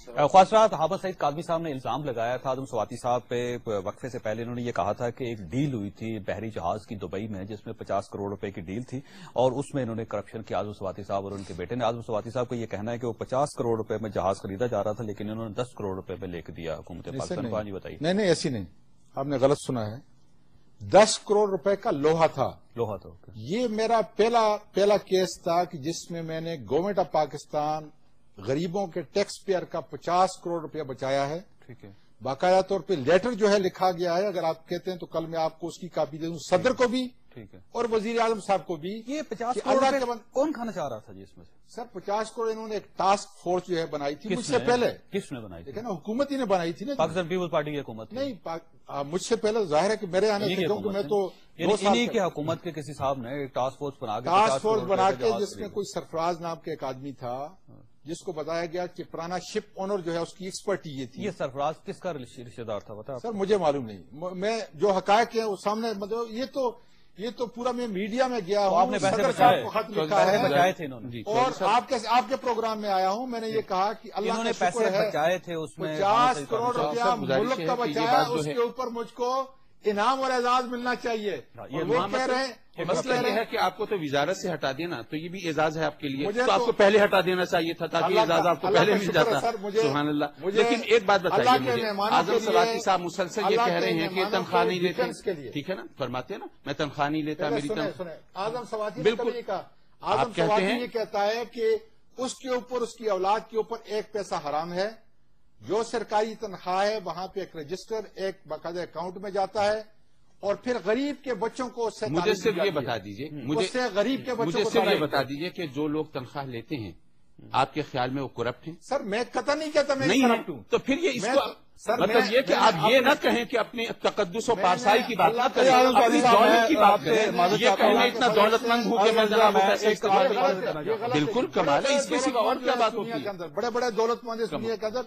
ख्वाजरात हाफिज सईद कादमी साहब ने इल्जाम लगाया था आजम स्वाति साहब पे वक्फे से पहले। इन्होंने ये कहा था कि एक डील हुई थी बहरी जहाज की दुबई में जिसमें 50 करोड़ रुपए की डील थी और उसमें इन्होंने करप्शन किया आजम स्वाति साहब और उनके बेटे ने। आजम स्वाति साहब को ये कहना है कि वो 50 करोड़ रुपए में जहाज खरीदा जा रहा था लेकिन इन्होंने 10 करोड़ रुपए में लेकर दिया हुकूमत पाकिस्तान को। नहीं बताइए। नहीं, ऐसी नहीं, आपने गलत सुना है। 10 करोड़ रुपए का लोहा था। ये मेरा पहला केस था कि जिसमें मैंने गवर्नमेंट ऑफ पाकिस्तान गरीबों के टैक्स पेयर का 50 करोड़ रुपया बचाया है। ठीक है। बाकायदा तौर पे लेटर जो है लिखा गया है, अगर आप कहते हैं तो कल मैं आपको उसकी कॉपी दे दूं, सदर को भी। ठीक है। और वजीर आजम साहब को भी। ये 50 करोड़ कौन खाना चाह रहा था जी इसमें से? सर 50 करोड़ इन्होंने एक टास्क फोर्स जो है बनाई थी मुझसे पहले। किसने बनाई थी? ना हुकूमत ही ने बनाई थी ना, पाकिस्तान पीपल्स पार्टी की हुकूमत। नहीं, मुझसे पहले जाहिर है कि मेरे आने से, क्योंकि मैं तो इन्हीं की हुकूमत के किसी साहब ने एक टास्क फोर्स बना के जिसमें कोई सरफराज नाम के एक आदमी था जिसको बताया गया कि पुराना शिप ओनर जो है उसकी एक्सपर्टी ये थी। ये सरफराज किसका रिश्तेदार था बता? सर मुझे मालूम नहीं, मैं जो हकायक है वो सामने, मतलब ये तो पूरा मैं मीडिया में गया हूँ। आपने पैसे बचाए थे इन्होंने और आपके प्रोग्राम में आया हूँ। मैंने ये कहा कि अल्लाह ने पैसे बचाए थे उसमें 50 करोड़ रुपया मुल्क का बचाया, उसके ऊपर मुझको इनाम और एजाज मिलना चाहिए। वो कह रहे हैं मसला यह है कि आपको तो वजारत से हटा देना तो ये भी एजाज है आपके लिए, तो आपको पहले हटा देना चाहिए था ताकि एजाज आपको पहले मिल जाता। सुभान अल्लाह। लेकिन एक बात बताइए मुझे, आजम स्वाति साहब मुसलसल ये कह रहे हैं कि तनख्वाह नहीं लेते, ठीक है ना, फरमाते हैं ना मैं तनख्वाह नहीं लेता मेरी तनख्वाह। आजम स्वाति बिल्कुल आजम स्वाति ये कहता है कि उसके ऊपर, उसकी औलाद के ऊपर 1 पैसा हराम है। जो सरकारी तनख्वाह है वहां पे एक रजिस्टर, एक बाकायदा अकाउंट में जाता है और फिर गरीब के बच्चों को मुझे सिर्फ ये बता दीजिए, मुझे गरीब के बच्चों को सिर्फ ये बता दीजिए कि जो लोग तनख्वाह लेते हैं आपके ख्याल में वो करप्ट हैं? सर मैं कतई नहीं कहता मैं नहीं करप्ट हूं। तो फिर ये इसको मतलब ये कि आप ये न कहें कि अपनी तकद्दुस और पारसाई की बात न करें, अपनी दौलत की बात करें। ये कहना इतना दौलतमंद हूं कि मैं जनाब पैसे इस्तेमाल बिल्कुल कमाल है, इसके सिवा और क्या बात होती है? बड़े बड़े दौलतमंद इस दुनिया के अंदर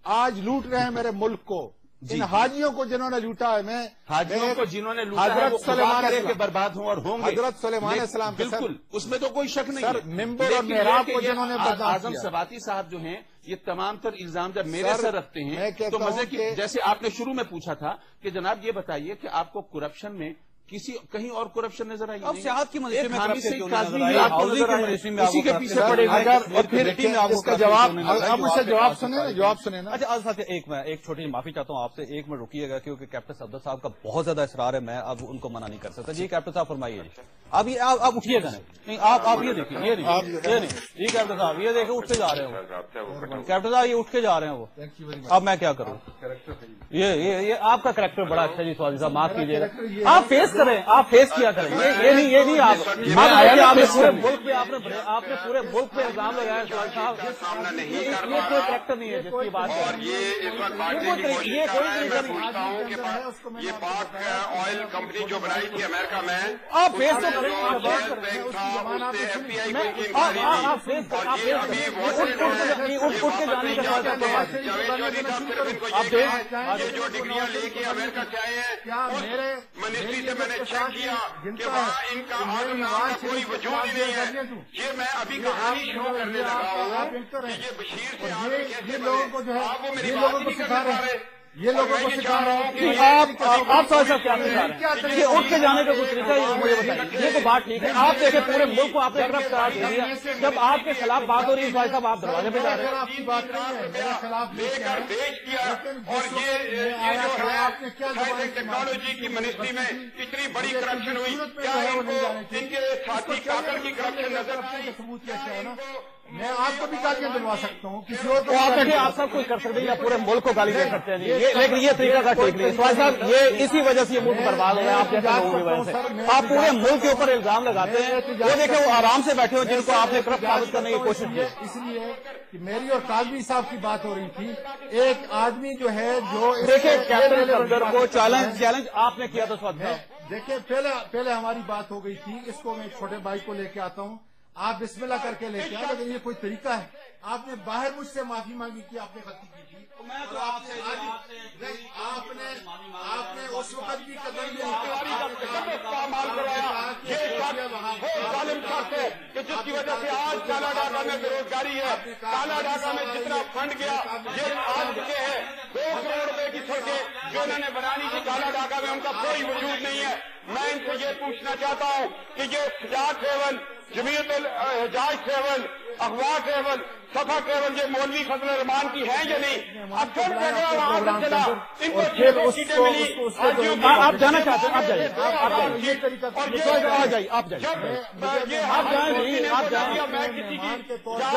आज लूट रहे हैं मेरे मुल्क को। इन हाजियों को जिन्होंने लूटा है, मैं हाजियों को जिन्होंने लूटा है वो खुदा करे के बर्बाद हों और होंगे। हजरत सुलेमान सलाम, बिल्कुल उसमें तो कोई शक नहीं है। मिंबर और मेहराब को जिन्होंने आजम स्वाति साहब जो हैं ये तमाम तर इल्जाम जब मेरे सर रखते हैं तो मजे की, जैसे आपने शुरू में पूछा था कि जनाब ये बताइए कि आपको करप्शन में कहीं और करप्शन नजर आई? अब सियाहत की मिनिस्ट्री में इसी के पीछे पड़ेगा। और फिर इसका जवाब आप मुझसे जवाब सुने ना। अच्छा आज साथ एक छोटी माफी चाहता हूँ आपसे, 1 मिनट रुकिएगा क्योंकि कैप्टन सफदर साहब का बहुत ज्यादा इसरार है, मैं अब उनको मना नहीं कर सकता। जी कैप्टन साहब फरमाइए। आप उठिएगा नहीं, आप ये देखिए, ये नहीं जी कैप्टन साहब ये देखिए उठ के जा रहे हो कैप्टन साहब, ये उठ के जा रहे हैं वो। अब मैं क्या करूँ? ये आपका कैरेक्टर बड़ा अच्छा जी स्वाति साहब, माफ कीजिएगा। आप फेस करें, आप फेस किया करें। ये नहीं आप पूरे मुल्क पे आपने पूरे मुल्क पे इल्जाम लगाया साहब, ये कोई कैरेक्टर नहीं है जिसकी बात और ये कोई तरीका नहीं। ये पाक ऑयल कंपनी जो बनाई थी अमेरिका में, आप फेस तो करें, FBI को आप फेस उठ के जाने का ये जो डिग्रियां लेके अमेरिका से आए हैं मिनिस्ट्री से मैंने चेक किया कि वहाँ इनका आजम नाम का कोई वजूद ही नहीं है। ये मैं अभी कहानी शुरू करने लगा हूँ कि ये बशीर से आगे कैसे बने। आप वो मेरी बात नहीं कर रहे, ये लोगों को सिखा रहे हैं कि आप साहब क्या ये उठ के जाने का कुछ तरीका मुझे बताइए। ये तो बात ठीक है, आप देखें पूरे मुल्क को आपने तरफ करार दे दिया, जब आपके खिलाफ बात हो रही है साहब आप दरवाजे पे जा रहे हैं। आपकी बात नहीं है, मेरे खिलाफ लेकर बेच दिया। और ये जो है टेक्नोलॉजी की मिनिस्ट्री में इतनी बड़ी करप्शन हुई, क्या इनके साथी कातर की करप्शन नजर आई? सबूत कैसे है ना, मैं आपको भी गालियां दिलवा सकता हूँ, किसी और को आप सब कुछ कर सकते हैं या पूरे मुल्क को गाली दे सकते हैं, लेकिन ये तरीका का ठीक नहीं स्वाति साहब। ये इसी वजह से ये मुल्क बर्बाद हो रहा है, आप जैसे लोगों की वजह से। आप पूरे मुल्क के ऊपर इल्जाम लगाते हैं, वो देखे वो आराम से बैठे हो जिनको आपने करप्ट साबित करने की कोशिश की। इसलिए कि मेरी और काजमी साहब की बात हो रही थी, एक आदमी जो है जो देखे कैप्टन सफदर को चैलेंज आपने किया था स्वाति साहब। देखिए पहले हमारी बात हो गई थी, इसको मैं छोटे भाई को लेके आता हूँ, आप बिस्मिल्लाह करके लेके आए, लेकिन ये कोई तरीका है? आपने बाहर मुझसे माफी मांगी थी, आपने गलती की थी, मैं तो आपने اس وقت کی استعمال کرایا. یہ شخص وہ ظالم شخص ہے کہ جس کی وجہ سے آج کالا ڈاکہ میں بے روزگاری ہے. کالا ڈاکہ میں جتنا فنڈ گیا یہ آج چکے ہیں 2 کروڑ روپے کی سڑکیں جو انہوں نے بنانی تھی کالا ڈاکہ میں ان کا کوئی وجود نہیں ہے. میں ان سے یہ پوچھنا چاہتا ہوں کہ یہ سجاد سیون, جمیعت الحجاج سیون, اغوا سیون, صفا سیون یہ مولوی فضل الرحمان کی ہیں یا نہیں؟ اب پھر وہاں سے چلا ان کو 6 سیٹیں ملی. آپ جانا چاہتے ہیں, آپ جائیے, آپ جائیے.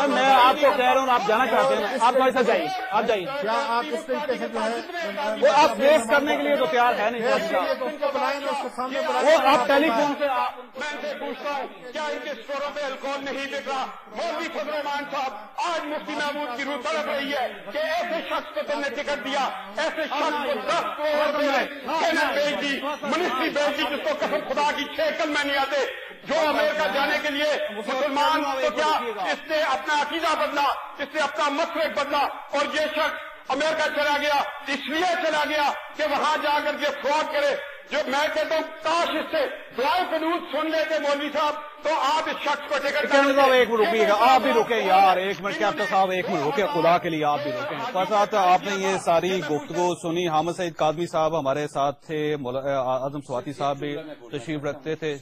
میں آپ کو کہہ رہا ہوں آپ جانا چاہتے ہیں, آپ ہمارے ساتھ جائیے, آپ جائیے. کیا آپ اس طریقے سے جو ہے وہ آپ فیس کرنے کے لیے تو تیار ہے نہیں, وہ آپ ٹیلی فون سے میں ان سے پوچھتا ہوں کیا ان کے اسٹوروں پہ الکوہل نہیں بک رہا؟ مولوی فضل الرحمان صاحب آج مفتی محمود کی روح تڑپ رہی ہے کہ ایسے شخص کو تم نے ٹکٹ دیا, ایسے شخص کو 10 کروڑ روپے کینٹ بیچ دی, منسٹری بیچ دی, جس کو قسم خدا کی 6 کلمے نہیں آتے, جو امریکہ جانے کے لیے مسلمان تو کیا اس نے اپنا عقیدہ بدلا, اس نے اپنا مسلک بدلا, اور یہ شخص امریکہ چلا گیا اس لیے چلا گیا کہ وہاں جا کر کے فراڈ کرے. جو میں کہتا ہوں کاش اس سے دعائیں قنوت سن لیتے مولوی صاحب تو آپ اس شخص کو ٹکٹ ایک منٹ رکیے گا, آپ بھی رکے یار, ایک منٹ کیپٹن صاحب ایک منٹ رکے, خدا کے لیے آپ بھی رکیں. ساتھ آپ نے یہ ساری گفتگو سنی. حامد سعید کاظمی صاحب ہمارے ساتھ تھے, اعظم سواتی صاحب بھی تشریف رکھتے تھے.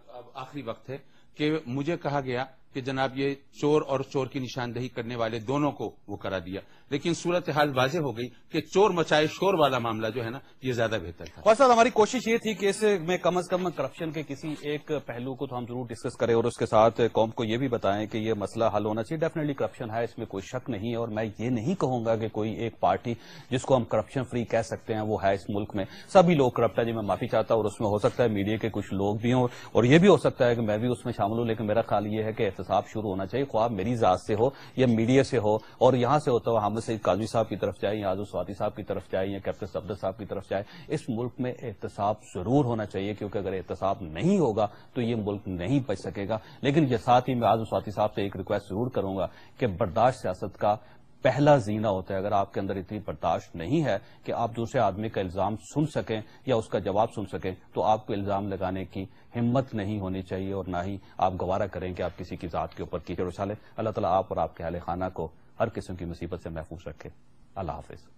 اب آخری وقت ہے کہ مجھے کہا گیا کہ جناب یہ چور اور چور کی نشاندہی کرنے والے دونوں کو وہ کرا دیا, لیکن صورتحال واضح ہو گئی کہ چور مچائے شور والا معاملہ جو ہے نا یہ زیادہ بہتر تھا. اور صاحب ہماری کوشش یہ تھی کہ اس میں کم از کم کرپشن کے کسی ایک پہلو کو تو ہم ضرور ڈسکس کریں اور اس کے ساتھ قوم کو یہ بھی بتائیں کہ یہ مسئلہ حل ہونا چاہیے. ڈیفینیٹلی کرپشن ہے, اس میں کوئی شک نہیں ہے, اور میں یہ نہیں کہوں گا کہ کوئی ایک پارٹی جس کو ہم کرپشن فری کہہ سکتے ہیں وہ ہے اس ملک میں. سبھی لوگ کرپٹ ہے جی, میں معافی چاہتا ہوں, اور اس میں ہو سکتا ہے میڈیا کے کچھ لوگ بھی ہوں اور یہ بھی ہو سکتا ہے کہ میں بھی اس میں شامل ہوں, لیکن میرا خیال یہ ہے کہ احتساب شروع ہونا چاہیے, خواہ میری ذات سے ہو یا میڈیا سے ہو, اور یہاں سے ہوتا ہوا حامد سعید کاظمی صاحب کی طرف جائے یا اعظم سواتی صاحب کی طرف جائے یا کیپٹن صفدر صاحب کی طرف جائے. اس ملک میں احتساب ضرور ہونا چاہیے, کیونکہ اگر احتساب نہیں ہوگا تو یہ ملک نہیں بچ سکے گا. لیکن یہ ساتھ ہی میں اعظم سواتی صاحب سے ایک ریکویسٹ ضرور کروں گا کہ برداشت سیاست کا پہلا زینہ ہوتا ہے. اگر آپ کے اندر اتنی برداشت نہیں ہے کہ آپ دوسرے آدمی کا الزام سن سکیں یا اس کا جواب سن سکیں, تو آپ کو الزام لگانے کی ہمت نہیں ہونی چاہیے, اور نہ ہی آپ گوارا کریں کہ آپ کسی کی ذات کے اوپر کیچڑ اچھالیں. اللہ تعالیٰ آپ اور آپ کے اہل خانہ کو ہر قسم کی مصیبت سے محفوظ رکھے. اللہ حافظ.